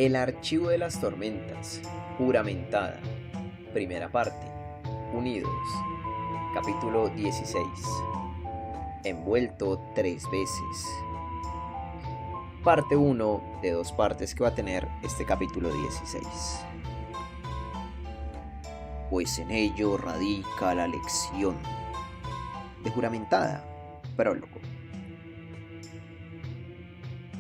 El archivo de las tormentas, juramentada, primera parte, unidos, capítulo 16, envuelto 3 veces, parte 1 de 2 partes que va a tener este capítulo 16. Pues en ello radica la lección de juramentada, prólogo.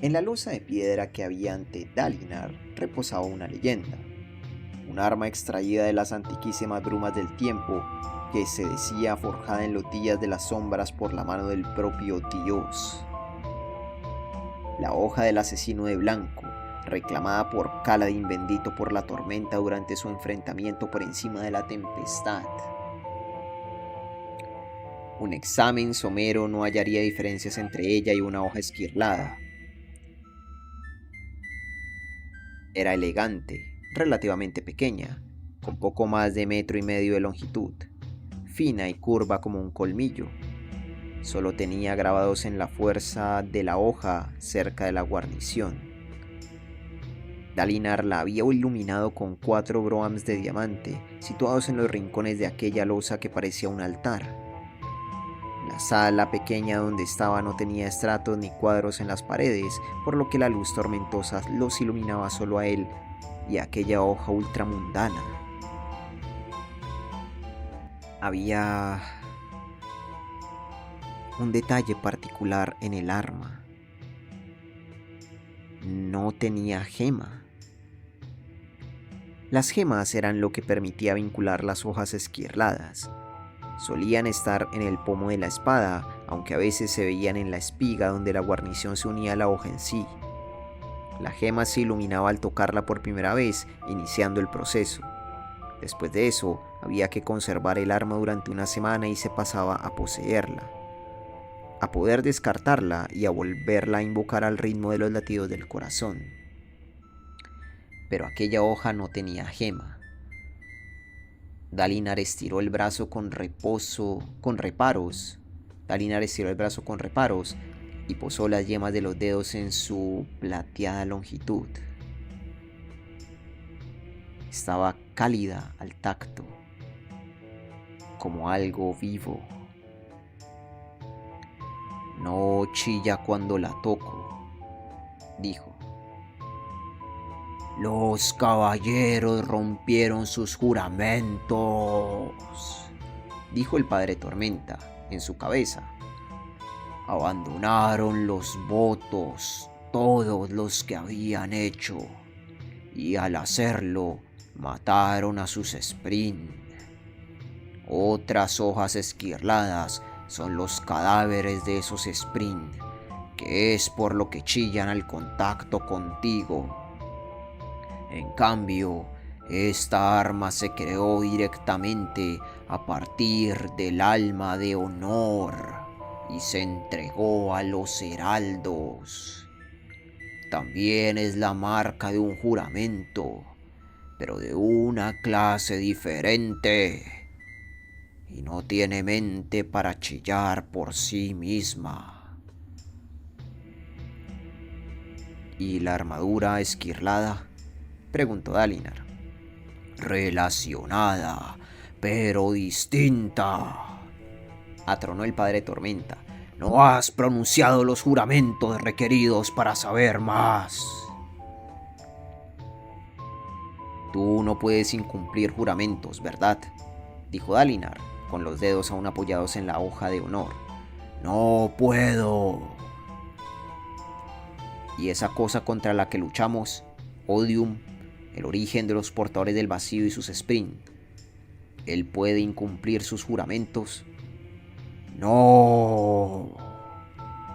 En la losa de piedra que había ante Dalinar reposaba una leyenda, un arma extraída de las antiquísimas brumas del tiempo que se decía forjada en los días de las sombras por la mano del propio Dios. La hoja del asesino de blanco, reclamada por Kaladin bendito por la tormenta durante su enfrentamiento por encima de la tempestad. Un examen somero no hallaría diferencias entre ella y una hoja esquirlada. Era elegante, relativamente pequeña, con poco más de 1,5 metros de longitud, fina y curva como un colmillo. Solo tenía grabados en la fuerza de la hoja cerca de la guarnición. Dalinar la había iluminado con 4 broams de diamante, situados en los rincones de aquella losa que parecía un altar. La sala pequeña donde estaba no tenía estratos ni cuadros en las paredes, por lo que la luz tormentosa los iluminaba solo a él y a aquella hoja ultramundana. Había un detalle particular en el arma. No tenía gema. Las gemas eran lo que permitía vincular las hojas esquirladas. Solían estar en el pomo de la espada, aunque a veces se veían en la espiga donde la guarnición se unía a la hoja en sí. La gema se iluminaba al tocarla por primera vez, iniciando el proceso. Después de eso, había que conservar el arma durante una semana y se pasaba a poseerla, a poder descartarla y a volverla a invocar al ritmo de los latidos del corazón. Pero aquella hoja no tenía gema. Dalinar estiró el brazo con reparos. Dalinar estiró el brazo con reparos y posó las yemas de los dedos en su plateada longitud. Estaba cálida al tacto, como algo vivo. No chilla cuando la toco, dijo. Los caballeros rompieron sus juramentos, dijo el padre Tormenta en su cabeza. Abandonaron los votos, todos los que habían hecho, y al hacerlo mataron a sus Sprint. Otras hojas esquirladas son los cadáveres de esos Sprint, que es por lo que chillan al contacto contigo. En cambio, esta arma se creó directamente a partir del alma de honor y se entregó a los heraldos. También es la marca de un juramento, pero de una clase diferente, y no tiene mente para chillar por sí misma. ¿Y la armadura esquirlada?, preguntó Dalinar. Relacionada, pero distinta, atronó el padre Tormenta. No has pronunciado los juramentos requeridos para saber más. Tú no puedes incumplir juramentos, ¿verdad?, dijo Dalinar, con los dedos aún apoyados en la hoja de honor. No puedo. ¿Y esa cosa contra la que luchamos, Odium, el origen de los portadores del vacío y sus Sprint, él puede incumplir sus juramentos? No,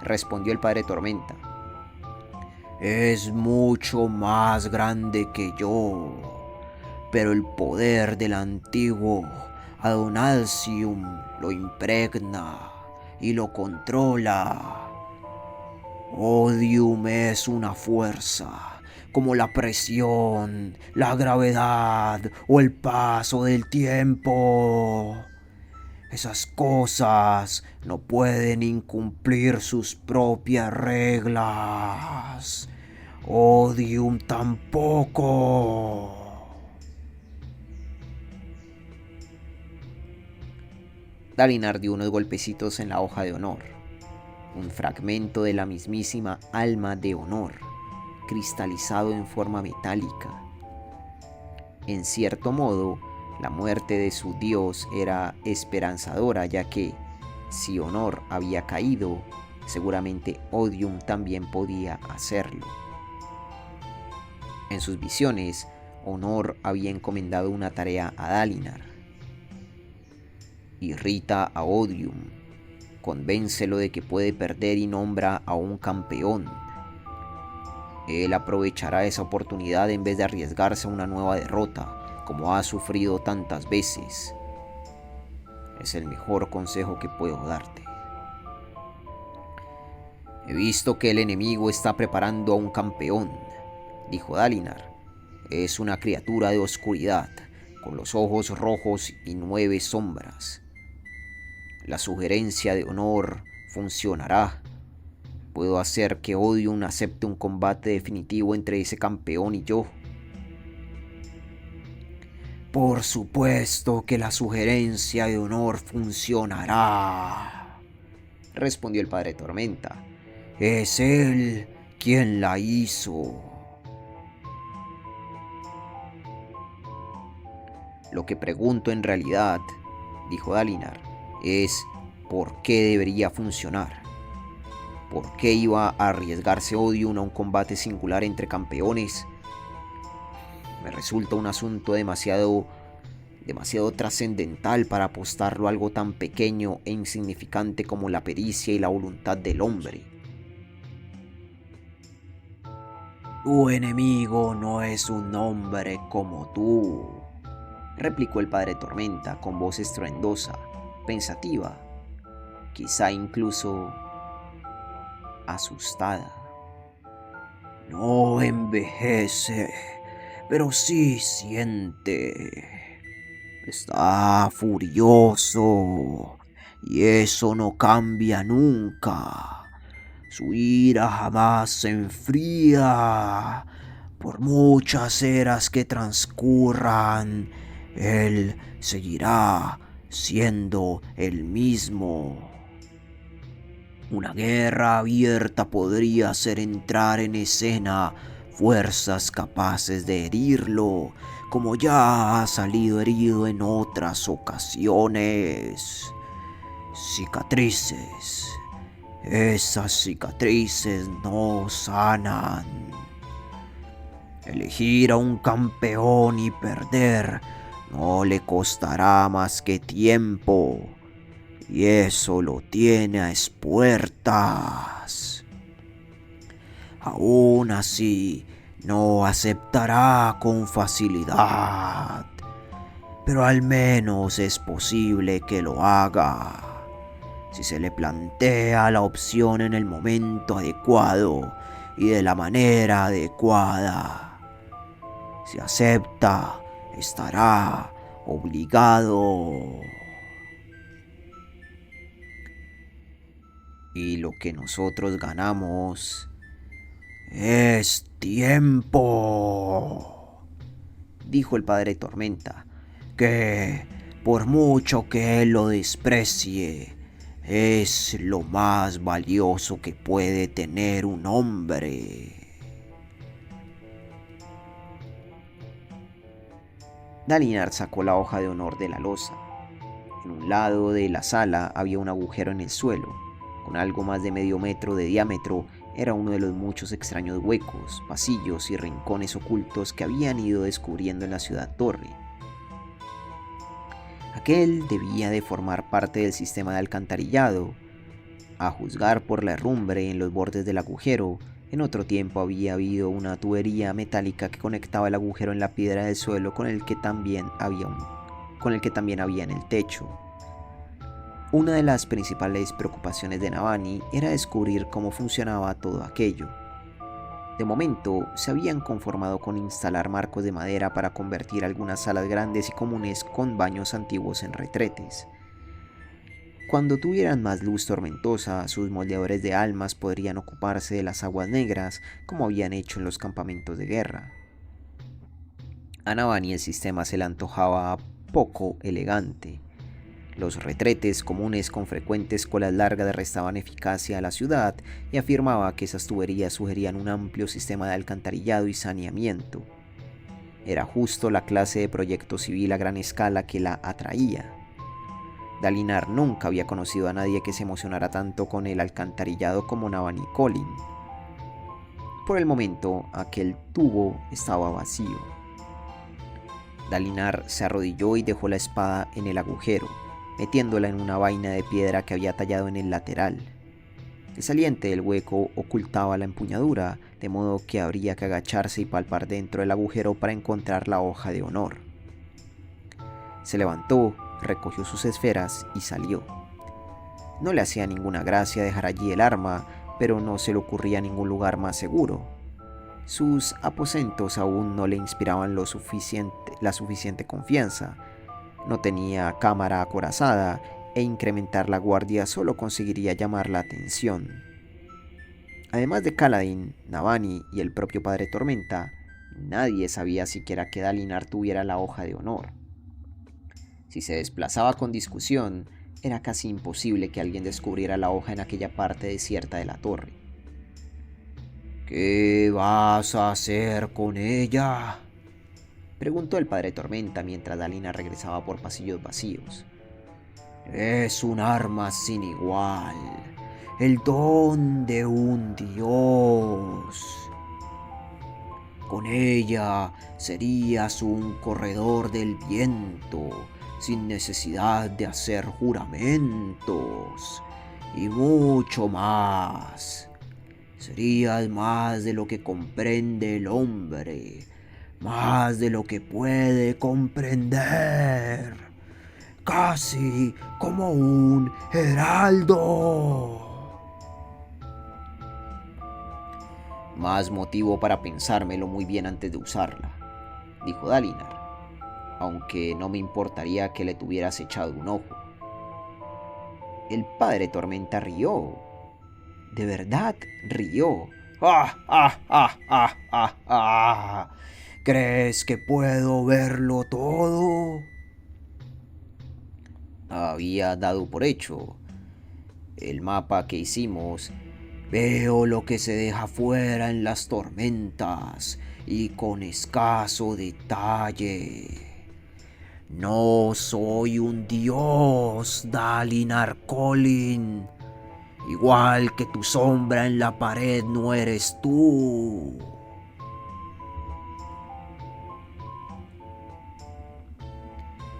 respondió el padre Tormenta. Es mucho más grande que yo, pero el poder del antiguo Adonalsium lo impregna y lo controla. Odium es una fuerza, como la presión, la gravedad o el paso del tiempo. Esas cosas no pueden incumplir sus propias reglas. Odium tampoco. Dalinar dio unos golpecitos en la hoja de honor, un fragmento de la mismísima alma de honor, cristalizado en forma metálica. En cierto modo, la muerte de su dios era esperanzadora, ya que, si honor había caído, seguramente Odium también podía hacerlo. En sus visiones, Honor había encomendado una tarea a Dalinar. Irrita a Odium, convéncelo de que puede perder y nombra a un campeón. Él aprovechará esa oportunidad en vez de arriesgarse a una nueva derrota, como ha sufrido tantas veces. Es el mejor consejo que puedo darte. He visto que el enemigo está preparando a un campeón, dijo Dalinar. Es una criatura de oscuridad, con los ojos rojos y 9 sombras. La sugerencia de Honor funcionará. Puedo hacer que Odium acepte un combate definitivo entre ese campeón y yo. Por supuesto que la sugerencia de Honor funcionará, respondió el Padre Tormenta. Es él quien la hizo. Lo que pregunto en realidad, dijo Dalinar, es ¿por qué debería funcionar? ¿Por qué iba a arriesgarse Odium a un combate singular entre campeones? Me resulta un asunto demasiado trascendental para apostarlo a algo tan pequeño e insignificante como la pericia y la voluntad del hombre. Tu enemigo no es un hombre como tú, replicó el Padre Tormenta con voz estruendosa, pensativa, quizá incluso asustada. No envejece, pero sí siente. Está furioso y eso no cambia nunca. Su ira jamás se enfría. Por muchas eras que transcurran, él seguirá siendo el mismo. Una guerra abierta podría hacer entrar en escena fuerzas capaces de herirlo, como ya ha salido herido en otras ocasiones. Cicatrices. Esas cicatrices no sanan. Elegir a un campeón y perder no le costará más que tiempo. Y eso lo tiene a espuertas. Aún así, no aceptará con facilidad, pero al menos es posible que lo haga. Si se le plantea la opción en el momento adecuado y de la manera adecuada. Si acepta, estará obligado. Y lo que nosotros ganamos es tiempo, dijo el Padre Tormenta, que por mucho que él lo desprecie, es lo más valioso que puede tener un hombre. Dalinar sacó la hoja de honor de la losa. En un lado de la sala había un agujero en el suelo, con algo más de medio metro de diámetro. Era uno de los muchos extraños huecos, pasillos y rincones ocultos que habían ido descubriendo en la ciudad torre. Aquel debía de formar parte del sistema de alcantarillado. A juzgar por la herrumbre en los bordes del agujero, en otro tiempo había habido una tubería metálica que conectaba el agujero en la piedra del suelo con el que también había en el techo. Una de las principales preocupaciones de Navani era descubrir cómo funcionaba todo aquello. De momento, se habían conformado con instalar marcos de madera para convertir algunas salas grandes y comunes con baños antiguos en retretes. Cuando tuvieran más luz tormentosa, sus moldeadores de almas podrían ocuparse de las aguas negras como habían hecho en los campamentos de guerra. A Navani el sistema se le antojaba poco elegante. Los retretes comunes con frecuentes colas largas restaban eficacia a la ciudad y afirmaba que esas tuberías sugerían un amplio sistema de alcantarillado y saneamiento. Era justo la clase de proyecto civil a gran escala que la atraía. Dalinar nunca había conocido a nadie que se emocionara tanto con el alcantarillado como Navani Kholin. Por el momento, aquel tubo estaba vacío. Dalinar se arrodilló y dejó la espada en el agujero, metiéndola en una vaina de piedra que había tallado en el lateral. El saliente del hueco ocultaba la empuñadura, de modo que habría que agacharse y palpar dentro del agujero para encontrar la hoja de honor. Se levantó, recogió sus esferas y salió. No le hacía ninguna gracia dejar allí el arma, pero no se le ocurría ningún lugar más seguro. Sus aposentos aún no le inspiraban la suficiente confianza. No tenía cámara acorazada e incrementar la guardia solo conseguiría llamar la atención. Además de Kaladin, Navani y el propio Padre Tormenta, nadie sabía siquiera que Dalinar tuviera la hoja de honor. Si se desplazaba con discusión, era casi imposible que alguien descubriera la hoja en aquella parte desierta de la torre. ¿Qué vas a hacer con ella?, preguntó el Padre Tormenta mientras Dalinar regresaba por pasillos vacíos. Es un arma sin igual, el don de un dios. Con ella serías un corredor del viento, sin necesidad de hacer juramentos, y mucho más. Serías más de lo que comprende el hombre, más de lo que puede comprender, casi como un heraldo. Más motivo para pensármelo muy bien antes de usarla, dijo Dalinar, aunque no me importaría que le tuvieras echado un ojo. El Padre Tormenta rió. De verdad rió. ¡Ah, ah, ah, ah, ah, ah! ¿Crees que puedo verlo todo? Había dado por hecho el mapa que hicimos. Veo lo que se deja fuera en las tormentas y con escaso detalle. No soy un dios, Dalinar Kholin. Igual que tu sombra en la pared no eres tú.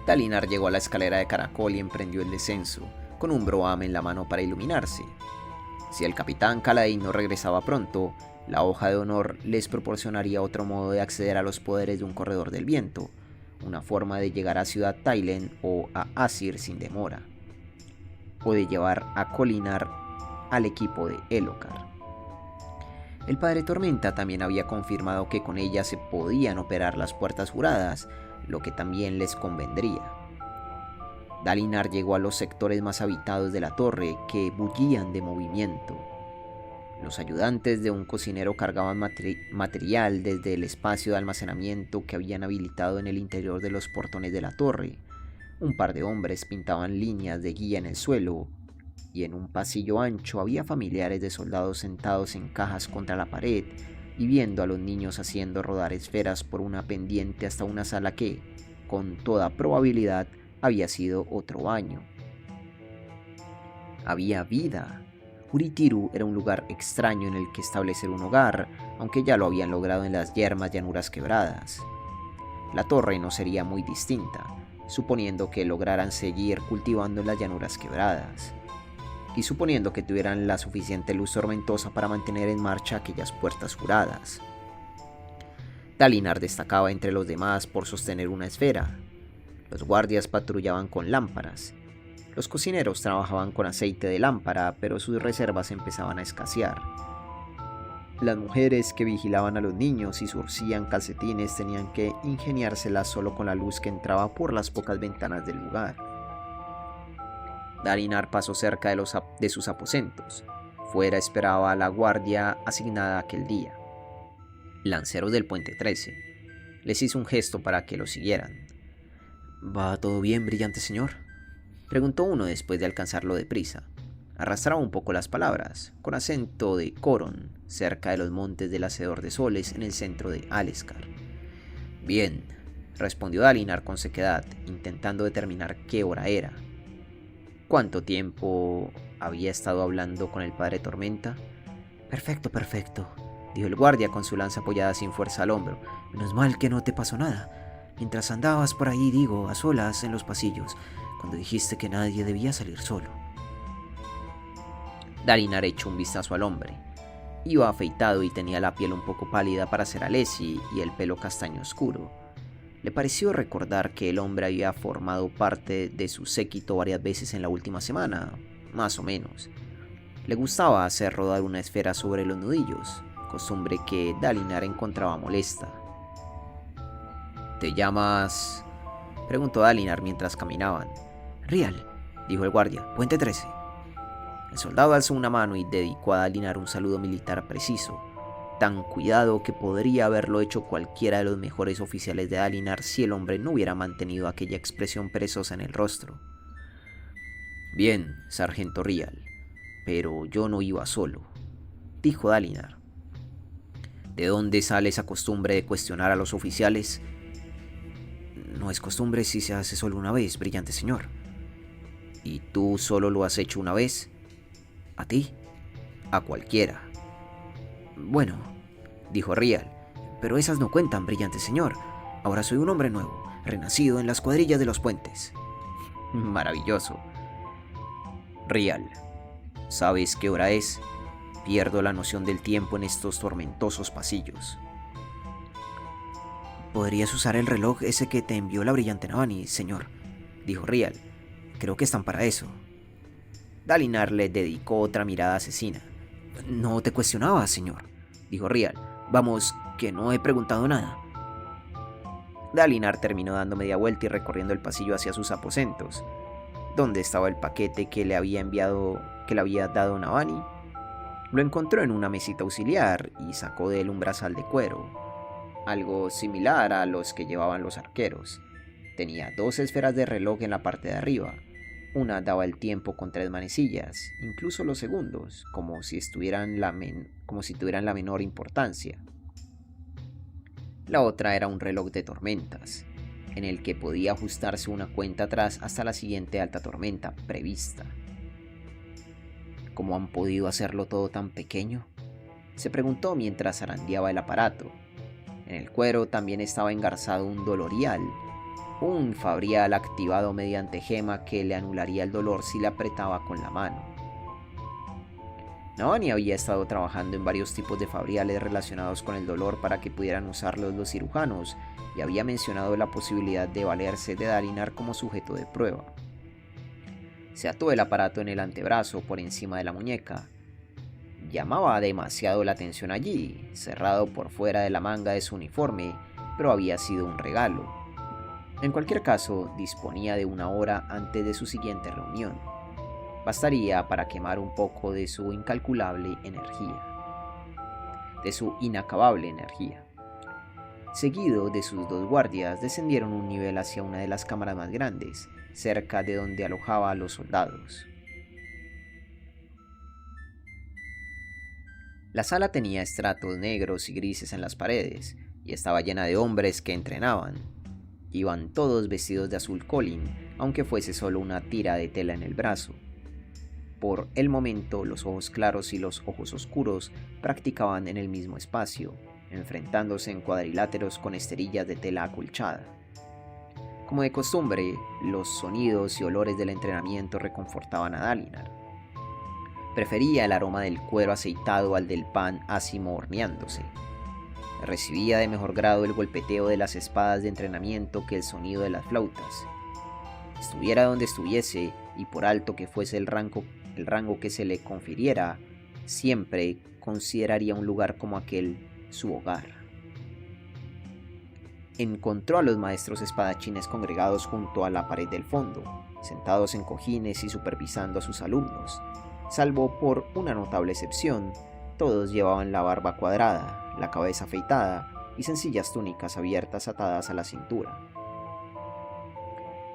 Dalinar llegó a la escalera de caracol y emprendió el descenso, con un broam en la mano para iluminarse. Si el capitán Kaladin no regresaba pronto, la hoja de honor les proporcionaría otro modo de acceder a los poderes de un corredor del viento, una forma de llegar a Ciudad Thailand o a Asir sin demora, o de llevar a Kholinar al equipo de Elhokar. El Padre Tormenta también había confirmado que con ella se podían operar las puertas juradas, lo que también les convendría. Dalinar llegó a los sectores más habitados de la torre que bullían de movimiento. Los ayudantes de un cocinero cargaban material desde el espacio de almacenamiento que habían habilitado en el interior de los portones de la torre. Un par de hombres pintaban líneas de guía en el suelo, y en un pasillo ancho había familiares de soldados sentados en cajas contra la pared y viendo a los niños haciendo rodar esferas por una pendiente hasta una sala que, con toda probabilidad, había sido otro baño. Había vida. Urithiru era un lugar extraño en el que establecer un hogar, aunque ya lo habían logrado en las yermas llanuras quebradas. La torre no sería muy distinta, suponiendo que lograran seguir cultivando en las llanuras quebradas, y suponiendo que tuvieran la suficiente luz tormentosa para mantener en marcha aquellas puertas juradas. Dalinar destacaba entre los demás por sostener una esfera. Los guardias patrullaban con lámparas. Los cocineros trabajaban con aceite de lámpara, pero sus reservas empezaban a escasear. Las mujeres que vigilaban a los niños y surcían calcetines tenían que ingeniárselas solo con la luz que entraba por las pocas ventanas del lugar. Dalinar pasó cerca de sus aposentos. Fuera esperaba a la guardia asignada aquel día. Lanceros del Puente 13. Les hizo un gesto para que lo siguieran. ¿Va todo bien, brillante señor?, preguntó uno después de alcanzarlo deprisa. Arrastraba un poco las palabras, con acento de Coron, cerca de los montes del Hacedor de Soles en el centro de Aleskar. Bien, respondió Dalinar con sequedad, intentando determinar qué hora era. ¿Cuánto tiempo había estado hablando con el Padre Tormenta? Perfecto, dijo el guardia con su lanza apoyada sin fuerza al hombro. Menos mal que no te pasó nada. Mientras andabas por ahí, a solas en los pasillos, cuando dijiste que nadie debía salir solo. Dalinar echó un vistazo al hombre. Iba afeitado y tenía la piel un poco pálida para ser Alessi y el pelo castaño oscuro. Le pareció recordar que el hombre había formado parte de su séquito varias veces en la última semana, más o menos. Le gustaba hacer rodar una esfera sobre los nudillos, costumbre que Dalinar encontraba molesta. ¿Te llamas?, preguntó Dalinar mientras caminaban. Rial, dijo el guardia, Puente 13. El soldado alzó una mano y dedicó a Dalinar un saludo militar preciso, tan cuidado que podría haberlo hecho cualquiera de los mejores oficiales de Dalinar si el hombre no hubiera mantenido aquella expresión perezosa en el rostro. Bien, sargento Rial, pero yo no iba solo, dijo Dalinar. ¿De dónde sale esa costumbre de cuestionar a los oficiales? No es costumbre si se hace solo una vez, brillante señor. ¿Y tú solo lo has hecho una vez? ¿A ti? A cualquiera. Bueno, dijo Rial, pero esas no cuentan, brillante señor. Ahora soy un hombre nuevo, renacido en las cuadrillas de los puentes. Maravilloso. Rial, ¿sabes qué hora es? Pierdo la noción del tiempo en estos tormentosos pasillos. ¿Podrías usar el reloj ese que te envió la brillante Navani, señor?, dijo Rial. Creo que están para eso. Dalinar le dedicó otra mirada asesina. No te cuestionaba, señor, dijo Rial. Vamos, que no he preguntado nada. Dalinar terminó dando media vuelta y recorriendo el pasillo hacia sus aposentos. ¿Dónde estaba el paquete que le había dado Navani? Lo encontró en una mesita auxiliar y sacó de él un brazal de cuero, algo similar a los que llevaban los arqueros. Tenía 2 esferas de reloj en la parte de arriba. Una daba el tiempo con 3 manecillas, incluso los segundos, como si tuvieran la menor importancia. La otra era un reloj de tormentas, en el que podía ajustarse una cuenta atrás hasta la siguiente alta tormenta prevista. ¿Cómo han podido hacerlo todo tan pequeño?, se preguntó mientras zarandeaba el aparato. En el cuero también estaba engarzado un dolorial, un fabrial activado mediante gema que le anularía el dolor si le apretaba con la mano. Navani había estado trabajando en varios tipos de fabriales relacionados con el dolor para que pudieran usarlos los cirujanos y había mencionado la posibilidad de valerse de Dalinar como sujeto de prueba. Se ató el aparato en el antebrazo por encima de la muñeca. Llamaba demasiado la atención allí, cerrado por fuera de la manga de su uniforme, pero había sido un regalo. En cualquier caso, disponía de 1 hora antes de su siguiente reunión. Bastaría para quemar un poco de su incalculable energía, de su inacabable energía. Seguido de sus 2 guardias, descendieron un nivel hacia una de las cámaras más grandes, cerca de donde alojaba a los soldados. La sala tenía estratos negros y grises en las paredes, y estaba llena de hombres que entrenaban. Iban todos vestidos de azul colin, aunque fuese solo una tira de tela en el brazo. Por el momento, los ojos claros y los ojos oscuros practicaban en el mismo espacio, enfrentándose en cuadriláteros con esterillas de tela acolchada. Como de costumbre, los sonidos y olores del entrenamiento reconfortaban a Dalinar. Prefería el aroma del cuero aceitado al del pan ácimo horneándose. Recibía de mejor grado el golpeteo de las espadas de entrenamiento que el sonido de las flautas. Estuviera donde estuviese, y por alto que fuese el rango que se le confiriera, siempre consideraría un lugar como aquel su hogar. Encontró a los maestros espadachines congregados junto a la pared del fondo, sentados en cojines y supervisando a sus alumnos. Salvo por una notable excepción, todos llevaban la barba cuadrada, la cabeza afeitada y sencillas túnicas abiertas atadas a la cintura.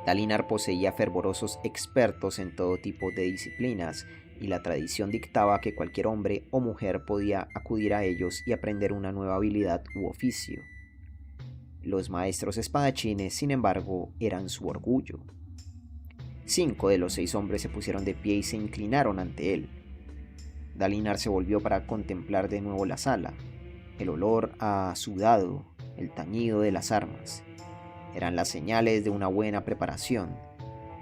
Dalinar poseía fervorosos expertos en todo tipo de disciplinas, y la tradición dictaba que cualquier hombre o mujer podía acudir a ellos y aprender una nueva habilidad u oficio. Los maestros espadachines, sin embargo, eran su orgullo. 5 de los 6 hombres se pusieron de pie y se inclinaron ante él. Dalinar se volvió para contemplar de nuevo la sala. El olor a sudado, el tañido de las armas, eran las señales de una buena preparación.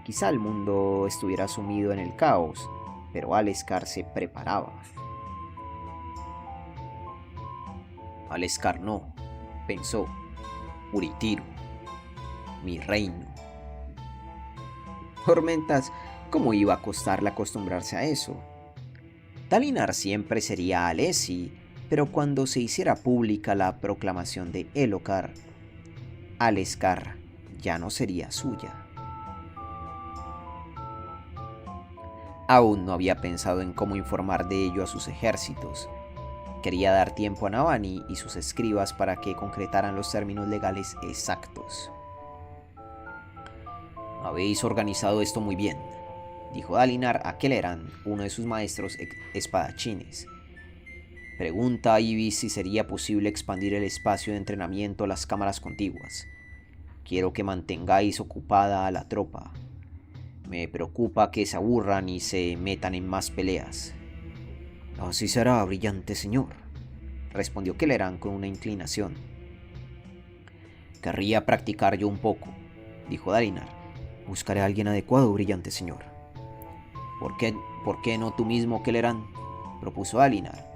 Quizá el mundo estuviera sumido en el caos, pero Aleskar se preparaba. Aleskar no, pensó. Uritiro, mi reino. Tormentas, ¿cómo iba a costarle acostumbrarse a eso? Dalinar siempre sería Alesi, pero cuando se hiciera pública la proclamación de Elhokar, Aleskar ya no sería suya. Aún no había pensado en cómo informar de ello a sus ejércitos. Quería dar tiempo a Navani y sus escribas para que concretaran los términos legales exactos. «Habéis organizado esto muy bien», dijo Dalinar a Keleran, uno de sus maestros espadachines. «Pregunta a Ibis si sería posible expandir el espacio de entrenamiento a las cámaras contiguas. Quiero que mantengáis ocupada a la tropa. Me preocupa que se aburran y se metan en más peleas». «Así será, brillante señor», respondió Keleran con una inclinación. «Querría practicar yo un poco», dijo Dalinar. «Buscaré a alguien adecuado, brillante señor». ¿Por qué no tú mismo, Keleran?», propuso Dalinar.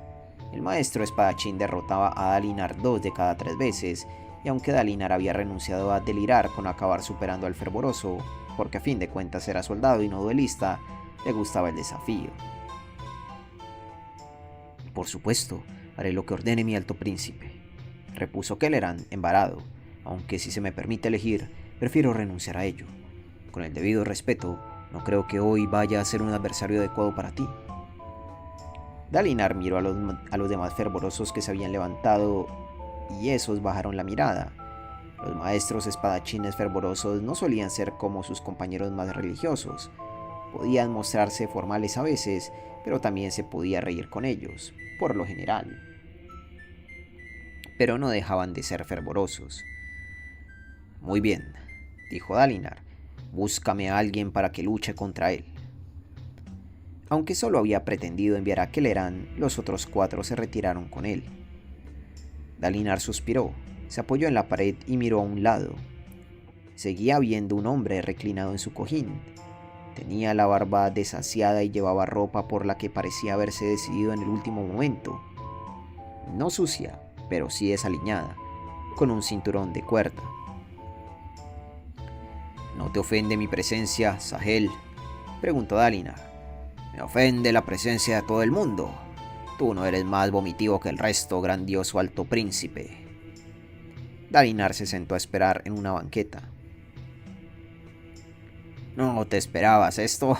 El maestro espadachín derrotaba a Dalinar 2 de cada 3 veces, y aunque Dalinar había renunciado a delirar con acabar superando al fervoroso, porque a fin de cuentas era soldado y no duelista, le gustaba el desafío. «Por supuesto, haré lo que ordene mi alto príncipe», repuso Keleran, embarado, «aunque si se me permite elegir, prefiero renunciar a ello. Con el debido respeto, no creo que hoy vaya a ser un adversario adecuado para ti». Dalinar miró a los demás fervorosos que se habían levantado, y esos bajaron la mirada. Los maestros espadachines fervorosos no solían ser como sus compañeros más religiosos. Podían mostrarse formales a veces, pero también se podía reír con ellos, por lo general. Pero no dejaban de ser fervorosos. «Muy bien», dijo Dalinar, «búscame a alguien para que luche contra él». Aunque solo había pretendido enviar a Keleran, los otros 4 se retiraron con él. Dalinar suspiró, se apoyó en la pared y miró a un lado. Seguía viendo un hombre reclinado en su cojín. Tenía la barba desasiada y llevaba ropa por la que parecía haberse decidido en el último momento. No sucia, pero sí desaliñada, con un cinturón de cuerda. «¿No te ofende mi presencia, Sahel?», preguntó Dalinar. «Me ofende la presencia de todo el mundo. Tú no eres más vomitivo que el resto, grandioso alto príncipe». Dalinar se sentó a esperar en una banqueta. «¿No te esperabas esto?»,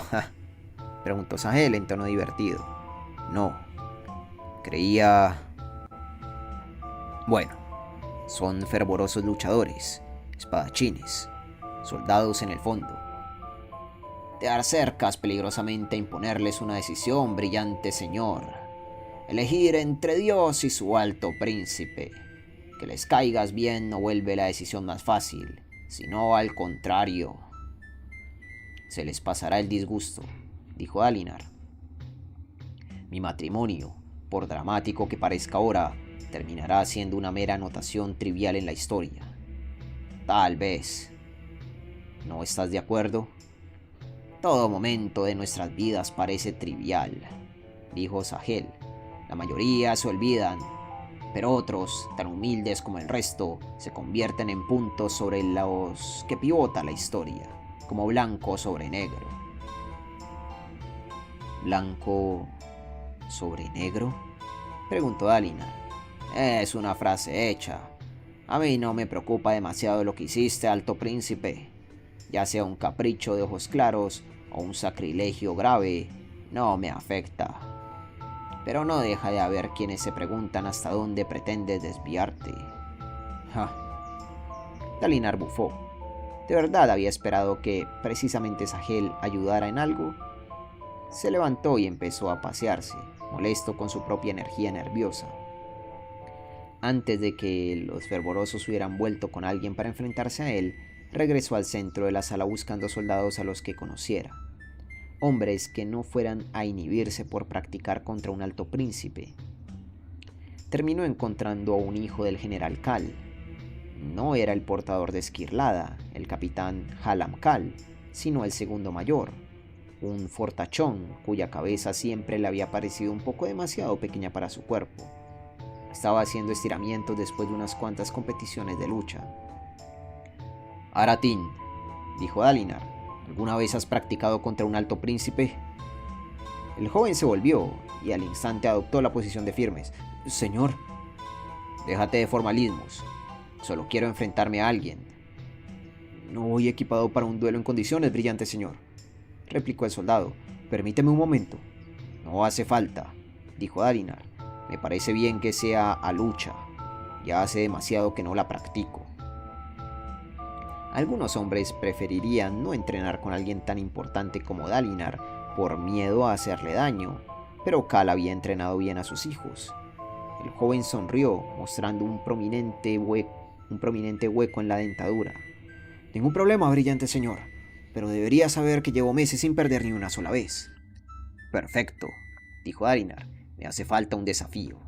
preguntó Sahel en tono divertido. «No. Creía... Bueno, son fervorosos luchadores, espadachines, soldados en el fondo. Te acercas peligrosamente a imponerles una decisión, brillante señor. Elegir entre Dios y su alto príncipe. Que les caigas bien no vuelve la decisión más fácil, sino al contrario. Se les pasará el disgusto», dijo Dalinar. «Mi matrimonio, por dramático que parezca ahora, terminará siendo una mera anotación trivial en la historia. Tal vez. ¿No estás de acuerdo?» «Todo momento de nuestras vidas parece trivial», dijo Sahel. «La mayoría se olvidan, pero otros, tan humildes como el resto, se convierten en puntos sobre los que pivota la historia, como blanco sobre negro». «¿Blanco sobre negro?», preguntó Dalinar. «Es una frase hecha. A mí no me preocupa demasiado lo que hiciste, alto príncipe. ya sea un capricho de ojos claros o un sacrilegio grave, no me afecta. Pero no deja de haber quienes se preguntan hasta dónde pretendes desviarte. Ja. Dalinar bufó. ¿De verdad había esperado que precisamente Sahel ayudara en algo? Se levantó y empezó a pasearse, molesto con su propia energía nerviosa. Antes de que los fervorosos hubieran vuelto con alguien para enfrentarse a él, regresó al centro de la sala buscando soldados a los que conociera. Hombres que no fueran a inhibirse por practicar contra un alto príncipe. Terminó encontrando a un hijo del general Kal. No era el portador de Esquirlada, el capitán Halam Kal, sino el segundo mayor, un fortachón cuya cabeza siempre le había parecido un poco demasiado pequeña para su cuerpo. Estaba haciendo estiramientos después de unas cuantas competiciones de lucha. Aratín, dijo Dalinar, ¿alguna vez has practicado contra un alto príncipe? El joven se volvió y al instante adoptó la posición de firmes. Señor. Déjate de formalismos. Solo quiero enfrentarme a alguien. No voy equipado para un duelo en condiciones, brillante señor, replicó el soldado. Permíteme un momento. No hace falta, dijo Dalinar. Me parece bien que sea a lucha. Ya hace demasiado que no la practico. Algunos hombres preferirían no entrenar con alguien tan importante como Dalinar por miedo a hacerle daño, pero Kal había entrenado bien a sus hijos. El joven sonrió, mostrando un prominente hueco en la dentadura. Ningún problema, brillante señor, pero debería saber que llevo meses sin perder ni una sola vez. Perfecto, dijo Dalinar. Me hace falta un desafío.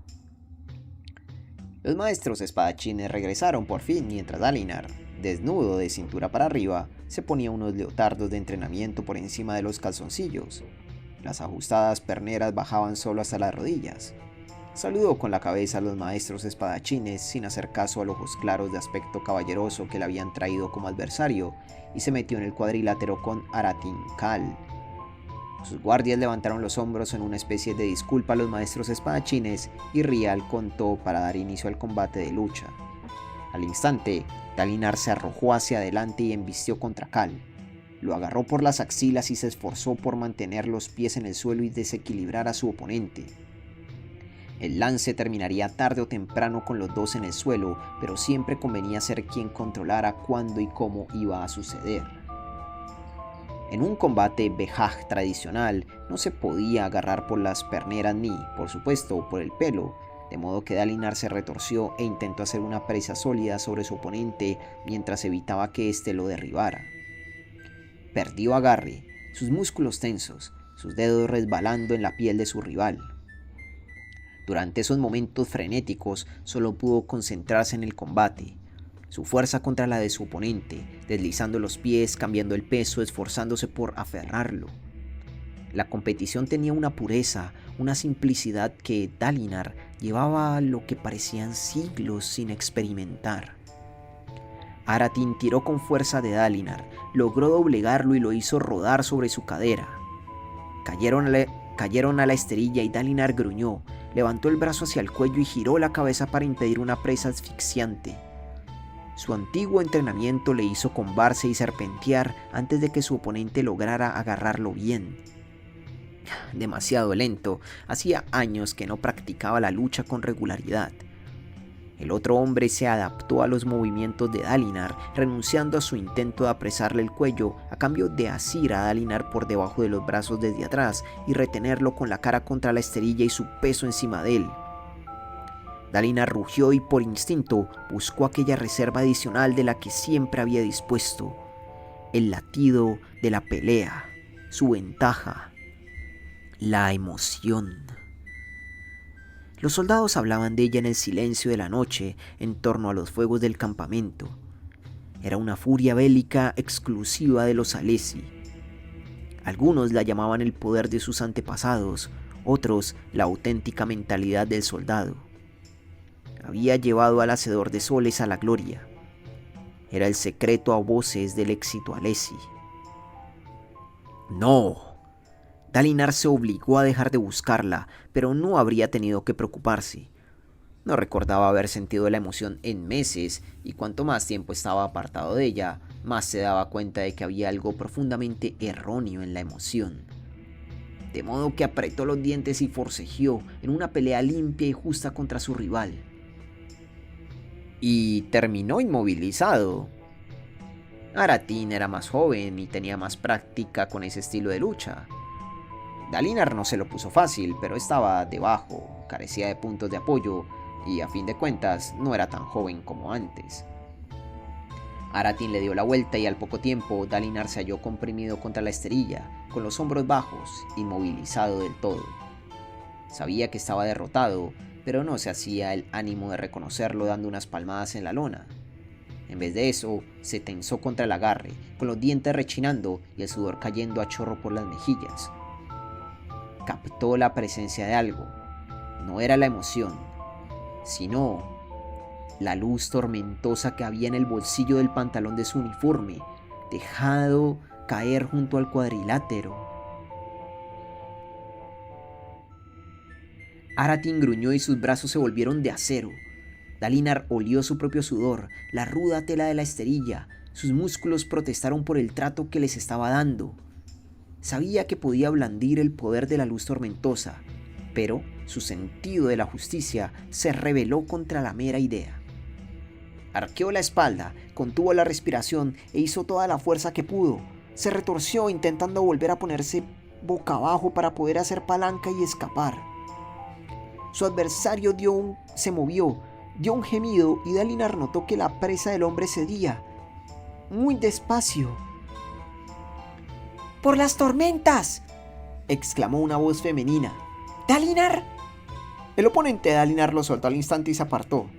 Los maestros espadachines regresaron por fin mientras Dalinar, desnudo de cintura para arriba, se ponía unos leotardos de entrenamiento por encima de los calzoncillos. Las ajustadas perneras bajaban solo hasta las rodillas. Saludó con la cabeza a los maestros espadachines sin hacer caso a los ojos claros de aspecto caballeroso que le habían traído como adversario y se metió en el cuadrilátero con Aratín Kal. Sus guardias levantaron los hombros en una especie de disculpa a los maestros espadachines y Rial contó para dar inicio al combate de lucha. Al instante, Dalinar se arrojó hacia adelante y embistió contra Kal. Lo agarró por las axilas y se esforzó por mantener los pies en el suelo y desequilibrar a su oponente. El lance terminaría tarde o temprano con los dos en el suelo, pero siempre convenía ser quien controlara cuándo y cómo iba a suceder. En un combate Bejaj tradicional no se podía agarrar por las perneras ni, por supuesto, por el pelo, de modo que Dalinar se retorció e intentó hacer una presa sólida sobre su oponente mientras evitaba que éste lo derribara. Perdió agarre, sus músculos tensos, sus dedos resbalando en la piel de su rival. Durante esos momentos frenéticos solo pudo concentrarse en el combate, su fuerza contra la de su oponente, deslizando los pies, cambiando el peso, esforzándose por aferrarlo. La competición tenía una pureza, una simplicidad que Dalinar llevaba lo que parecían siglos sin experimentar. Aratín tiró con fuerza de Dalinar, logró doblegarlo y lo hizo rodar sobre su cadera. Cayeron a la esterilla y Dalinar gruñó, levantó el brazo hacia el cuello y giró la cabeza para impedir una presa asfixiante. Su antiguo entrenamiento le hizo combarse y serpentear antes de que su oponente lograra agarrarlo bien. Demasiado lento, hacía años que no practicaba la lucha con regularidad. El otro hombre se adaptó a los movimientos de Dalinar, renunciando a su intento de apresarle el cuello a cambio de asir a Dalinar por debajo de los brazos desde atrás y retenerlo con la cara contra la esterilla y su peso encima de él. Dalinar rugió y por instinto buscó aquella reserva adicional de la que siempre había dispuesto, el latido de la pelea, su ventaja, la emoción. Los soldados hablaban de ella en el silencio de la noche en torno a los fuegos del campamento. Era una furia bélica exclusiva de los Alesi. Algunos la llamaban el poder de sus antepasados, otros la auténtica mentalidad del soldado. Había llevado al hacedor de soles a la gloria. Era el secreto a voces del éxito Alesi. No. Dalinar se obligó a dejar de buscarla, pero no habría tenido que preocuparse. No recordaba haber sentido la emoción en meses, y cuanto más tiempo estaba apartado de ella, más se daba cuenta de que había algo profundamente erróneo en la emoción. De modo que apretó los dientes y forcejeó en una pelea limpia y justa contra su rival. Y terminó inmovilizado. Aratín era más joven y tenía más práctica con ese estilo de lucha. Dalinar no se lo puso fácil, pero estaba debajo, carecía de puntos de apoyo y a fin de cuentas no era tan joven como antes. Aratín le dio la vuelta y al poco tiempo Dalinar se halló comprimido contra la esterilla, con los hombros bajos, inmovilizado del todo. Sabía que estaba derrotado, pero no se hacía el ánimo de reconocerlo dando unas palmadas en la lona. En vez de eso, se tensó contra el agarre, con los dientes rechinando y el sudor cayendo a chorro por las mejillas. Captó la presencia de algo. No era la emoción, sino la luz tormentosa que había en el bolsillo del pantalón de su uniforme, dejado caer junto al cuadrilátero. Aratín gruñó y sus brazos se volvieron de acero. Dalinar olió su propio sudor, la ruda tela de la esterilla. Sus músculos protestaron por el trato que les estaba dando. Sabía que podía blandir el poder de la luz tormentosa, pero su sentido de la justicia se rebeló contra la mera idea. Arqueó la espalda, contuvo la respiración e hizo toda la fuerza que pudo. Se retorció intentando volver a ponerse boca abajo para poder hacer palanca y escapar. Su adversario se movió, dio un gemido y Dalinar notó que la presa del hombre cedía. Muy despacio. ¡Por las tormentas!, exclamó una voz femenina. ¡Dalinar! El oponente de Dalinar lo soltó al instante y se apartó.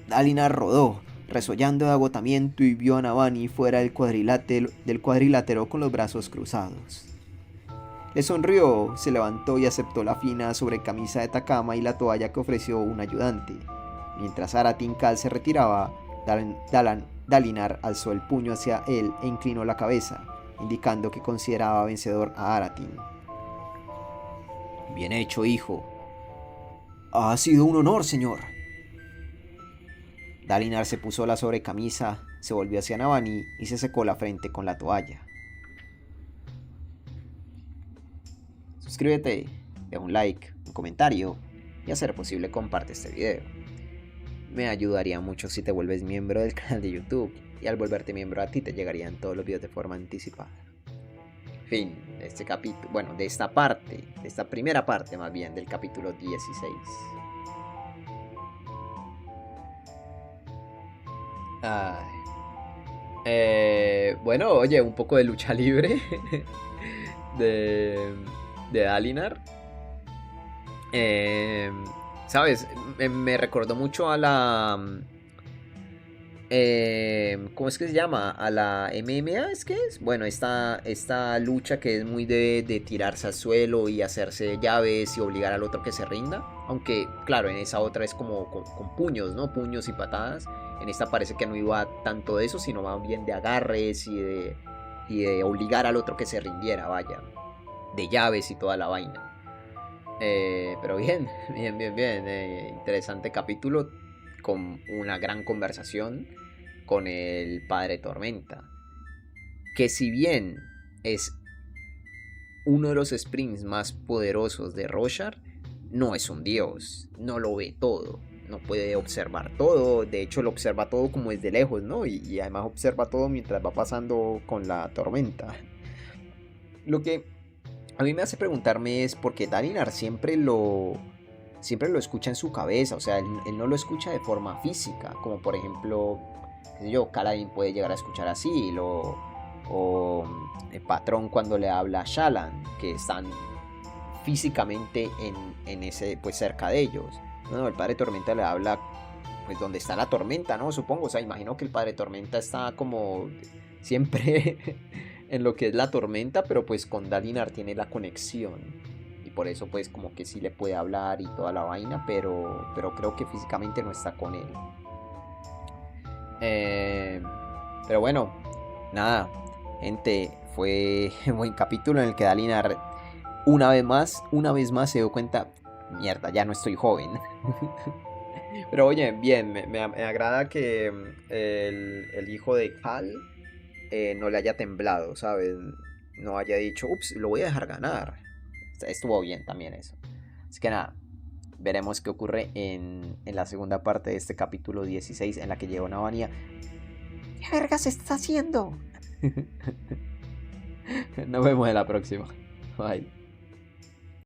Dalinar rodó, resollando de agotamiento, y vio a Navani fuera del cuadrilátero con los brazos cruzados. Le sonrió, se levantó y aceptó la fina sobrecamisa de tacama y la toalla que ofreció un ayudante. Mientras Aratín Kal se retiraba, Dalinar alzó el puño hacia él e inclinó la cabeza, indicando que consideraba vencedor a Aratín. Bien hecho, hijo. Ha sido un honor, señor. Dalinar se puso la sobrecamisa, se volvió hacia Navani y se secó la frente con la toalla. Suscríbete, deja un like, un comentario y a ser posible comparte este video. Me ayudaría mucho si te vuelves miembro del canal de YouTube y al volverte miembro a ti te llegarían todos los videos de forma anticipada. Fin de este capítulo, bueno, de esta primera parte más bien del capítulo 16. Bueno, oye, un poco de lucha libre de Dalinar. ¿Sabes? Me recordó mucho a la... ¿cómo es que se llama? A la MMA, ¿es que es? Bueno, esta lucha que es muy de tirarse al suelo y hacerse llaves y obligar al otro que se rinda. Aunque, claro, en esa otra es como con puños, ¿no? Puños y patadas. En esta parece que no iba tanto de eso, sino más bien de agarres y de obligar al otro que se rindiera, vaya. De llaves y toda la vaina. Pero bien. Interesante capítulo con una gran conversación con el Padre Tormenta. Que si bien es uno de los sprints más poderosos de Roshar, no es un dios, no lo ve todo, no puede observar todo, de hecho lo observa todo como desde lejos, ¿no? Y además observa todo mientras va pasando con la tormenta. Lo que a mí me hace preguntarme es por qué Dalinar siempre lo escucha en su cabeza, o sea, él no lo escucha de forma física, como por ejemplo, Kaladin puede llegar a escuchar así, o el patrón cuando le habla a Shallan, que están físicamente en ese, pues cerca de ellos. No, el Padre Tormenta le habla pues donde está la tormenta, ¿no? Supongo, o sea, imagino que el Padre Tormenta está como siempre en lo que es la tormenta, pero pues con Dalinar tiene la conexión. Y por eso pues como que sí le puede hablar y toda la vaina, pero creo que físicamente no está con él. Pero bueno, nada, gente, fue un buen capítulo en el que Dalinar una vez más se dio cuenta, mierda, ya no estoy joven. Pero oye, bien, me agrada que el hijo de Kal no le haya temblado, ¿sabes? No haya dicho, ups, lo voy a dejar ganar. Estuvo bien también eso. Así que nada, veremos qué ocurre en la segunda parte de este capítulo 16 en la que llega una Vania. ¿Qué vergas está haciendo? Nos vemos en la próxima. Bye.